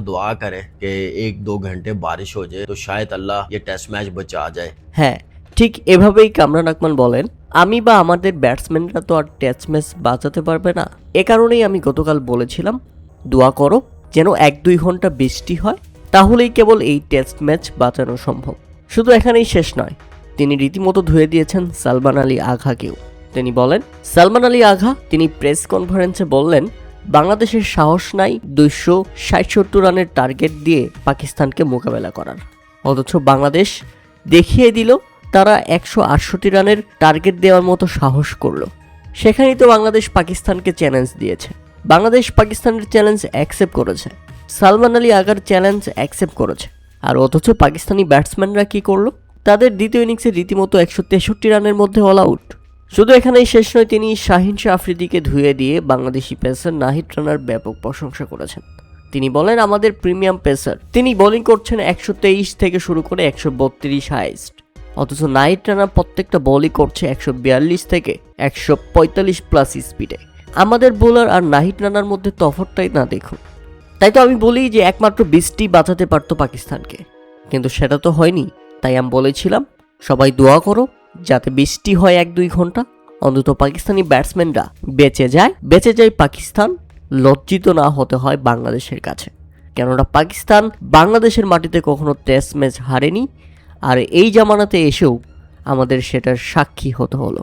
दुआ करें कि 1-2 घंटे बारिश हो जाए तो शायद अल्लाह ये टेस्ट मैच बचा जाए। হ্যাঁ, ঠিক এভাবেই কামরান আকমান বলেন, আমি বা আমাদের ব্যাটসম্যানরা তো আর টেস্ট ম্যাচ বাঁচাতে পারবে না। এ কারণেই আমি গতকাল বলেছিলাম দোয়া করো যেন 1-2 ঘন্টা বৃষ্টি হয়, তাহলেই কেবল এই টেস্ট ম্যাচ বাঁচানো সম্ভব। শুধু এখানেই শেষ নয়, তিনি রীতিমতো ধুয়ে দিয়েছেন সালমান আলী আঘাকেও। তিনি বলেন, সালমান আলী আঘা তিনি প্রেস কনফারেন্সে বললেন, বাংলাদেশের সাহস নাই 260-70 রানের টার্গেট দিয়ে পাকিস্তানকে মোকাবেলা করার, অথচ বাংলাদেশ দেখিয়ে দিল তারা 168 রানের টার্গেট দেওয়ার মতো সাহস করলো। সেখানেই তো বাংলাদেশ পাকিস্তানকে চ্যালেঞ্জ দিয়েছে। বাংলাদেশ পাকিস্তানের চ্যালেঞ্জ অ্যাকসেপ্ট করেছে, Salman Ali agar challenge accept করেছে, আর অথচ পাকিস্তানি ব্যাটসম্যানরা কি করলো? তাদের দ্বিতীয় ইনিংসে রীতিমতো 163 রানের মধ্যে অল আউট। শুধু এখানেই শেষ নয়, তিনি শাহিন শাহ আফ্রিদিকে ধুয়ে দিয়ে বাংলাদেশি পেসার নাহিদ রানার ব্যাপক প্রশংসা করেছেন। তিনি বলেন, আমাদের প্রিমিয়াম পেসার, তিনি বোলিং করছেন 123 থেকে শুরু করে 132 হাইস্ট, অথচ নাহিদ রানা প্রত্যেকটা বলই করছে 142 থেকে 145 প্লাস স্পিডে। আমাদের বোলার আর নাহিদ রানার মধ্যে তফাৎটাই না দেখুন। তাই তো আমি বলি যে একমাত্র বৃষ্টি বাঁচাতে পারতো পাকিস্তানকে, কিন্তু সেটা তো হয়নি। তাই আমি বলেছিলাম সবাই দোয়া করো যাতে বৃষ্টি হয় 1-2 ঘন্টা, অন্তত পাকিস্তানি ব্যাটসম্যানরা বেঁচে যায় পাকিস্তান, লজ্জিত না হতে হয় বাংলাদেশের কাছে। কেননা পাকিস্তান বাংলাদেশের মাটিতে কখনো টেস্ট ম্যাচ হারেনি, আর এই জামানাতে এসেও আমাদের সেটার সাক্ষী হতে হলো।